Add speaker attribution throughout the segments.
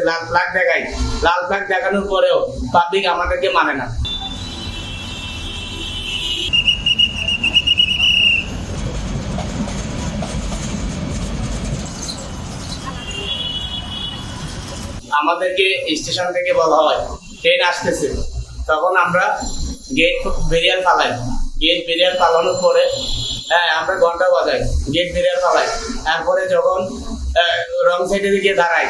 Speaker 1: লাল flag দেখাই, লাল flag দেখানোর পরেও পাবলিক আমাদেরকে মানে না। আমাদেরকে স্টেশন থেকে বলা হয় ট্রেন আসতেছে, তখন আমরা গেট বেরিয়াল ফালাই, গেট বেরিয়াল ফালানোর পরে আমরা ঘন্টা বাজাই, গেট বেরিয়াল ফালাই। তারপরে যখন রং সাইডে গিয়ে দাঁড়াই,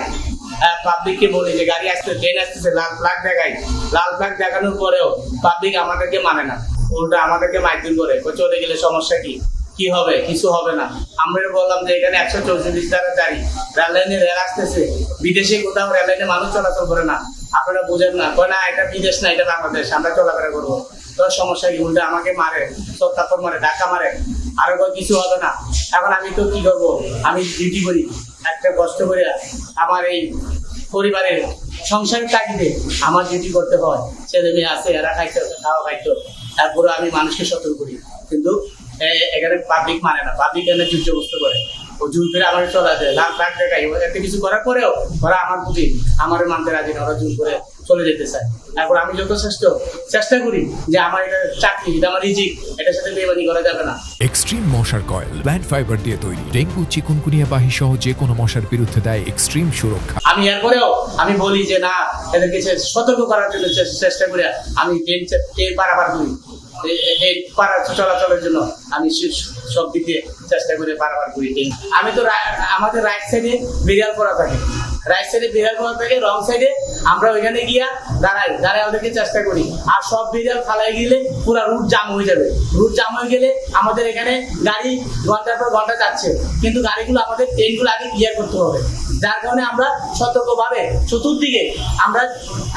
Speaker 1: পাবলিককে বলি যে গাড়ি আসতেছে, ট্রেন আসতেছে, লাল ফ্ল্যাগ দেখাই, লাল ফ্ল্যাগ দেখানোর পরেও পাবলিক আমাদেরকে মানে না, উল্টা আমাদেরকে মাইকিং করে চলে গেলে সমস্যা কি হবে, কিছু হবে না। আমরা বললাম যে এখানে 144 ধারা জারি, রেল লাইনে রেল আসতেছে, বিদেশে কোথাও রেল লাইনে মানুষ চলাচল করে না, আপনারা বুঝেন না, কয় না এটা বিদেশ না, এটা বাংলাদেশ, আমরা চলাফেরা করবো, তোর সমস্যা কি? উল্টা আমাকে মারে, সব তারপর মারে, ধাক্কা মারে, আরো কিছু হবে না। এখন আমি তো কি করবো, আমি ডিউটি করি, একটা কষ্ট করে আমার এই পরিবারের সংসারের তাগিদে আমার ডিউটি করতে হয়, ছেলে মেয়ে আছে, এরা খাইতো, খাওয়া খাইতো, তারপরে আমি মানুষকে সতর্ক করি, কিন্তু এখানে পাবলিক মানে না, পাবলিক এখানে যুদ্ধবস্ত করে, ও জোর করে আমার চলে যায়, লাল ফ্ল্যাগ দেখাই, একটা কিছু করার পরেও ওরা আমার প্রতি আমার মানতে রাজি না, ওরা জোর করে চলে যেতে চায়। এখন আমি যথেষ্ট চেষ্টা করি যে আমার এটা চাকরি, এটা আমার রিজিক, এটার সাথে বেইমানি করা যাবে না।
Speaker 2: এক্সট্রিম মশার কয়েল প্ল্যান্ট ফাইবার দিয়ে তৈরি, ডেঙ্গু, চিকুনগুনিয়া বাহি সহ যে কোনো মশার বিরুদ্ধে দেয় এক্সট্রিম সুরক্ষা।
Speaker 1: আমি এরপরেও আমি বলি যে না, এদেরকে সতর্ক করার জন্য চেষ্টা করি, আমি ট্রেন পারাপার করি, এই চলাচলের জন্য আমি সব দিক দিয়ে চেষ্টা করে পারাপার করি। আমি তো আমাদের রাইট সাইডে বিড়াল করা থাকে, রাইট সাইডে বিড়াল করা থাকে, রং সাইডে আমরা ওইখানে গিয়া দাঁড়াই ওদেরকে চেষ্টা করি। আর সব বিড়াল ফালাই গেলে পুরো রুট জাম হয়ে যাবে, রুট জাম হয়ে গেলে আমাদের এখানে গাড়ি ঘন্টার পর ঘন্টা যাচ্ছে, কিন্তু গাড়িগুলো আমাদের ট্রেনগুলো আগে ক্লিয়ার করতে হবে, যার কারণে আমরা সতর্কভাবে চতুর্দিকে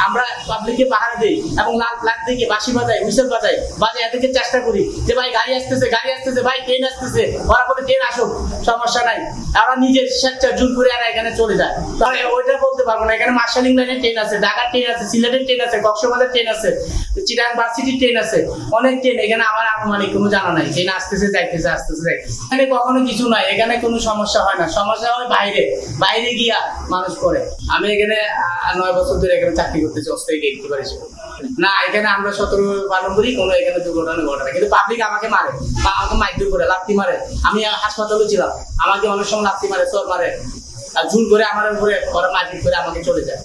Speaker 1: আমরা পাবলিককে পাহারা দিই এবং লাল ফ্ল্যাগ দিকে বাঁশি বাজাই, হুইসেল বাজাই এদেরকে চেষ্টা করি যে ভাই গাড়ি আসতেছে, ভাই ট্রেন আসতেছে, ওরা বলে ট্রেন আসুক, সমস্যা নাই, আমরা নিজের স্বেচ্ছা জোর করে আর এখানে চলে যায়। তাহলে ওইটা বলতে পারবো না, এখানে মার্শালিং লাইনের ট্রেন আছে, ঢাকার ট্রেন আছে, সিলেটের ট্রেন আছে, কক্সবাজারের ট্রেন আছে, চিটাগাং ভার্সিটির ট্রেন আছে, অনেক ট্রেন, এখানে আমার আনুমানিক কোনো জানা নাই, ট্রেন আসতেছে যাইতেছে। এখানে কখনো কিছু নাই, এখানে কোনো সমস্যা হয় না, সমস্যা হয় বাইরে গিয়া মানুষ করে। আমি এখানে 9 বছর ধরে এখানে চাকরি করতেছি, অস্থায়ী গেটকিপার হিসেবে। না, এখানে আমরা সতর্ক পালন করি, কোনো এখানে দুর্ঘটনা ঘটে না, কিন্তু পাবলিক আমাকে মারে বা আমাকে মাইক করে লাথি মারে। আমি হাসপাতালে ছিলাম, আমাকে অনেক সময় লাথি মারে, চোর মারে, আর জোর করে আমার উপরে ওরা মারপিট করে আমাকে চলে যায়।